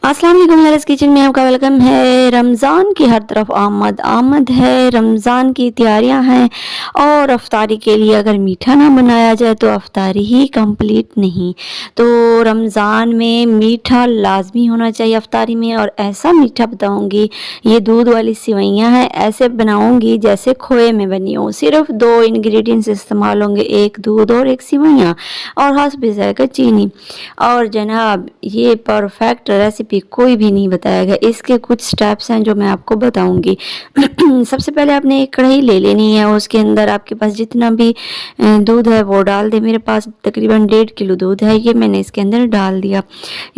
अस्सलाम वालेकुम लरस किचन में आपका वेलकम है। रमज़ान की हर तरफ आमद आमद है। रमज़ान की तैयारियां हैं और अफ्तारी के लिए अगर मीठा ना बनाया जाए तो अफ्तारी ही कंप्लीट नहीं। तो रमज़ान में मीठा लाजमी होना चाहिए अफ्तारी में, और ऐसा मीठा बताऊंगी, ये दूध वाली सिवैयां हैं, ऐसे बनाऊंगी जैसे खोए में बनी हो। सिर्फ 2 इंग्रेडिएंट्स इस्तेमाल होंगे, एक दूध और एक सिवैयां, और हस्ब ज़ायक़ा चीनी। और जनाब ये परफेक्ट रेसिपी कोई भी नहीं बताया गया, इसके कुछ स्टेप्स हैं जो मैं आपको बताऊंगी। सबसे पहले आपने एक कढ़ाई ले लेनी है, उसके अंदर आपके पास जितना भी दूध है वो डाल दे। मेरे पास तकरीबन 1.5 किलो दूध है, ये मैंने इसके अंदर डाल दिया।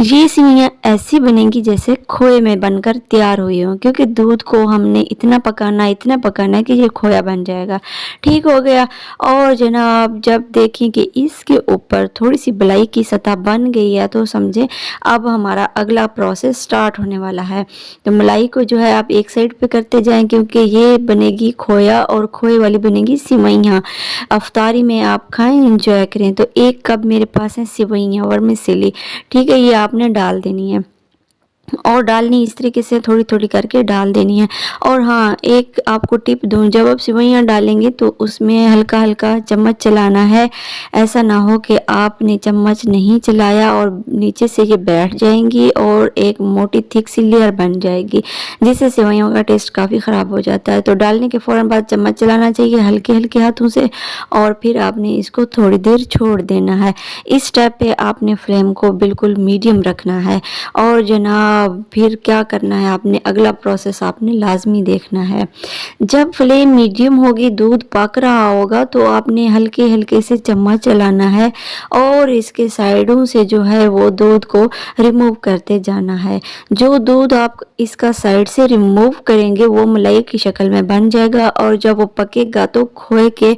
ये सेवइयां ऐसी बनेंगी जैसे खोए में बनकर तैयार हुई हो, क्योंकि दूध को हमने इतना पकाना है कि ये खोया बन जाएगा। ठीक हो गया। और जनाब जब देखें कि इसके ऊपर थोड़ी सी मलाई की सतह बन गई है तो समझे अब हमारा अगला प्रोसेस स्टार्ट होने वाला है। तो मलाई को जो है आप एक साइड पे करते जाएं, क्योंकि ये बनेगी खोया और खोए वाली बनेगी सिवैयां। अफ्तारी में आप खाएं, इंजॉय करें। तो 1 कप मेरे पास है सिवैयां वर्मिसेली, ठीक है, ये आपने डाल देनी है और डालनी इस तरीके से थोड़ी थोड़ी करके डाल देनी है। और हाँ, एक आपको टिप दूं, जब आप सिवैयां डालेंगे तो उसमें हल्का हल्का चम्मच चलाना है। ऐसा ना हो कि आपने चम्मच नहीं चलाया और नीचे से ये बैठ जाएंगी और एक मोटी थिक सी लेयर बन जाएगी, जिससे सिवैयों का टेस्ट काफ़ी ख़राब हो जाता है। तो डालने के फ़ौरन बाद चम्मच चलाना चाहिए हल्के हल्के हाथों से, और फिर आपने इसको थोड़ी देर छोड़ देना है। इस स्टेप पे आपने फ्लेम को बिल्कुल मीडियम रखना है। और जनाब फिर क्या करना है, आपने अगला प्रोसेस आपने लाजमी देखना है। जब फ्लेम मीडियम होगी, दूध पक रहा होगा, तो आपने हल्के हल्के से चम्मच चलाना है और इसके साइडों से जो है वो दूध को रिमूव करते जाना है। जो दूध आप इसका साइड से रिमूव करेंगे वो मलाई की शक्ल में बन जाएगा, और जब वो पकेगा तो खोए के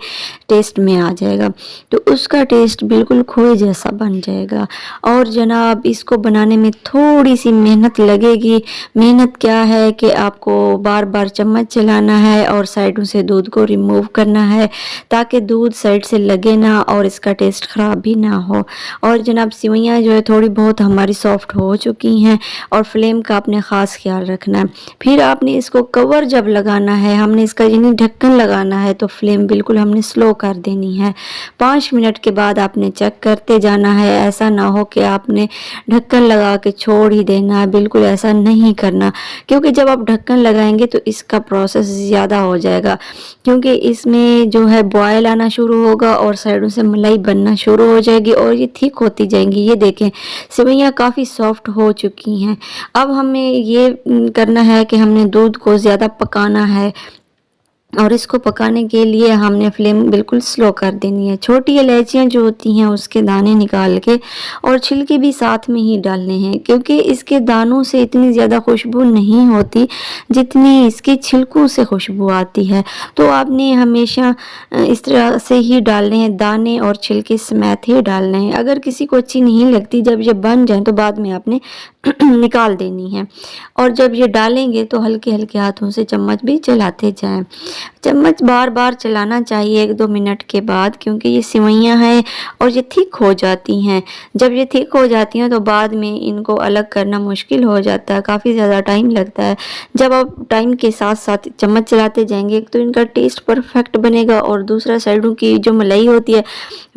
टेस्ट में आ जाएगा, तो उसका टेस्ट बिल्कुल खोए जैसा बन जाएगा। और जनाब इसको बनाने में थोड़ी सी मेहनत लगेगी। मेहनत क्या है कि आपको बार बार चम्मच चलाना है और साइडों से दूध को रिमूव करना है, ताकि दूध साइड से लगे ना और इसका टेस्ट ख़राब भी ना हो। और जनाब सिवैयाँ जो है थोड़ी बहुत हमारी सॉफ्ट हो चुकी हैं, और फ्लेम का आपने ख़ास ख्याल रखना है। फिर आपने इसको कवर जब लगाना है, हमने इसका यानी ढक्कन लगाना है, तो फ्लेम बिल्कुल हमने स्लो कर देनी है। 5 मिनट के बाद आपने चेक करते जाना है। ऐसा ना हो कि आपने ढक्कन लगा के छोड़ ही देना है, बिल्कुल ऐसा नहीं करना, क्योंकि जब आप ढक्कन लगाएंगे तो इसका प्रोसेस ज़्यादा हो जाएगा, क्योंकि इसमें जो है बॉयल आना शुरू होगा और साइडों से मलाई बनना शुरू हो जाएगी और ये थिक होती जाएंगी। ये देखें सेवइयां काफ़ी सॉफ्ट हो चुकी हैं। अब हमें ये करना है कि हमने दूध को ज़्यादा पकाना है, और इसको पकाने के लिए हमने फ्लेम बिल्कुल स्लो कर देनी है। छोटी इलायचियाँ जो होती हैं उसके दाने निकाल के और छिलके भी साथ में ही डालने हैं, क्योंकि इसके दानों से इतनी ज़्यादा खुशबू नहीं होती जितनी इसके छिलकों से खुशबू आती है। तो आपने हमेशा इस तरह से ही डालने हैं, दाने और छिलके समेत ही डालने हैं। अगर किसी को अच्छी नहीं लगती, जब ये बन जाए तो बाद में आपने निकाल देनी है। और जब ये डालेंगे तो हल्के हल्के हाथों से चम्मच भी चलाते जाएं। चम्मच बार बार चलाना चाहिए 1-2 मिनट के बाद, क्योंकि ये सिवैयां हैं और ये थिक हो जाती हैं। जब ये थिक हो जाती हैं तो बाद में इनको अलग करना मुश्किल हो जाता है, काफ़ी ज़्यादा टाइम लगता है। जब आप टाइम के साथ साथ चम्मच चलाते जाएंगे तो इनका टेस्ट परफेक्ट बनेगा, और दूसरा साइडों की जो मलाई होती है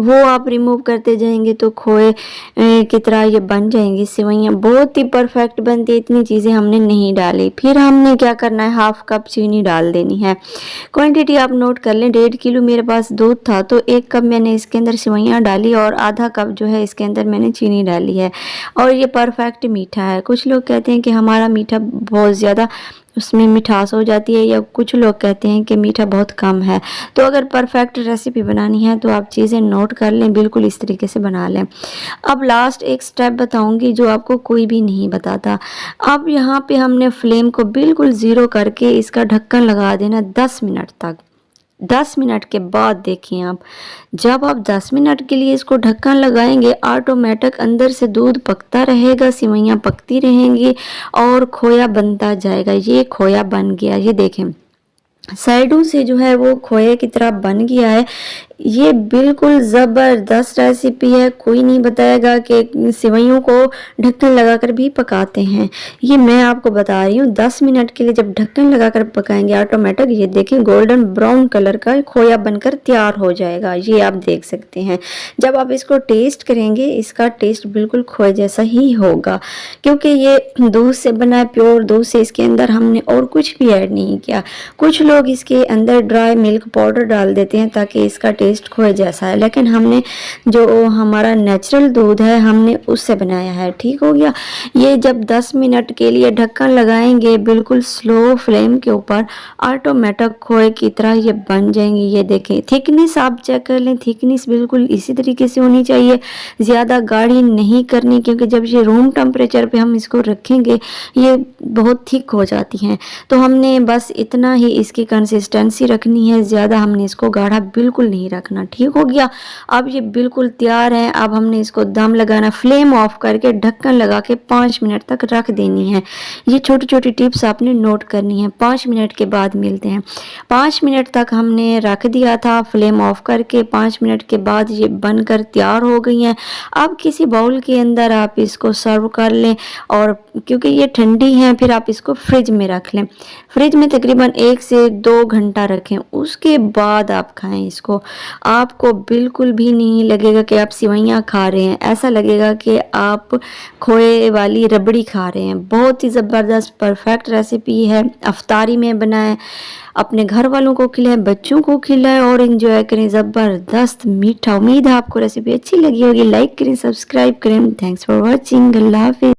वो आप रिमूव करते जाएंगे तो खोए की तरह ये बन जाएंगी सिवैयां। बहुत ही परफेक्ट बनती है, इतनी चीज़ें हमने नहीं डाली। फिर हमने क्या करना है, 1/2 कप चीनी डाल देनी है। क्वांटिटी आप नोट कर लें, 1.5 किलो मेरे पास दूध था तो 1 कप मैंने इसके अंदर सिवैयाँ डाली और आधा कप जो है इसके अंदर मैंने चीनी डाली है, और ये परफेक्ट मीठा है। कुछ लोग कहते हैं कि हमारा मीठा बहुत ज़्यादा उसमें मिठास हो जाती है, या कुछ लोग कहते हैं कि मीठा बहुत कम है। तो अगर परफेक्ट रेसिपी बनानी है तो आप चीज़ें नोट कर लें, बिल्कुल इस तरीके से बना लें। अब लास्ट एक स्टेप बताऊंगी जो आपको कोई भी नहीं बताता। अब यहाँ पे हमने फ्लेम को बिल्कुल ज़ीरो करके इसका ढक्कन लगा देना 10 मिनट तक। 10 मिनट के बाद देखिए आप, जब आप 10 मिनट के लिए इसको ढक्कन लगाएंगे ऑटोमेटिक अंदर से दूध पकता रहेगा, सिवैयाँ पकती रहेंगी और खोया बनता जाएगा। ये खोया बन गया, ये देखें साइडों से जो है वो खोए की तरह बन गया है। ये बिल्कुल ज़बरदस्त रेसिपी है। कोई नहीं बताएगा कि सेवइयों को ढक्कन लगाकर भी पकाते हैं। ये मैं आपको बता रही हूँ 10 मिनट के लिए जब ढक्कन लगाकर पकाएंगे ऑटोमेटिक ये देखें गोल्डन ब्राउन कलर का खोया बनकर तैयार हो जाएगा। ये आप देख सकते हैं। जब आप इसको टेस्ट करेंगे इसका टेस्ट बिल्कुल खोए जैसा ही होगा, क्योंकि ये दूध से बना है, प्योर दूध से। इसके अंदर हमने और कुछ भी ऐड नहीं किया। कुछ लोग इसके अंदर ड्राई मिल्क पाउडर डाल देते हैं ताकि इसका टेस्ट खोए जैसा है, लेकिन हमने जो हमारा नेचुरल दूध है हमने उससे बनाया है। ठीक हो गया। ये जब 10 मिनट के लिए ढक्कन लगाएंगे बिल्कुल स्लो फ्लेम के ऊपर ऑटोमेटिक खोए की तरह ये बन जाएंगे। ये देखें थिकनेस आप चेक कर लें, थिकनेस बिल्कुल इसी तरीके से होनी चाहिए, ज़्यादा गाढ़ी नहीं करनी, क्योंकि जब ये रूम टेम्परेचर पे हम इसको रखेंगे ये बहुत थिक हो जाती हैं। तो हमने बस इतना ही इसकी कंसिस्टेंसी रखनी है, ज़्यादा हमने इसको गाढ़ा बिल्कुल नहीं रखना। ठीक हो गया। अब ये बिल्कुल तैयार है। अब हमने इसको दम लगाना, फ्लेम ऑफ करके ढक्कन लगा के 5 मिनट तक रख देनी है। ये छोटी छोटी टिप्स आपने नोट करनी है। 5 मिनट के बाद मिलते हैं। 5 मिनट तक हमने रख दिया था फ्लेम ऑफ करके। 5 मिनट के बाद ये बनकर तैयार हो गई हैं। अब किसी बाउल के अंदर आप इसको सर्व कर लें, और क्योंकि ये ठंडी हैं फिर आप इसको फ्रिज में रख लें। फ्रिज में तकरीबन 1 से 2 घंटा रखें, उसके बाद आप खाएं इसको। आपको बिल्कुल भी नहीं लगेगा कि आप सेवइयाँ खा रहे हैं, ऐसा लगेगा कि आप खोए वाली रबड़ी खा रहे हैं। बहुत ही ज़बरदस्त परफेक्ट रेसिपी है। अफ्तारी में बनाएं, अपने घर वालों को खिलाएं, बच्चों को खिलाएं और एंजॉय करें। ज़बरदस्त मीठा। उम्मीद है आपको रेसिपी अच्छी लगी होगी। लाइक करें, सब्सक्राइब करें। Thanks for watching. अल्लाह हाफिज़।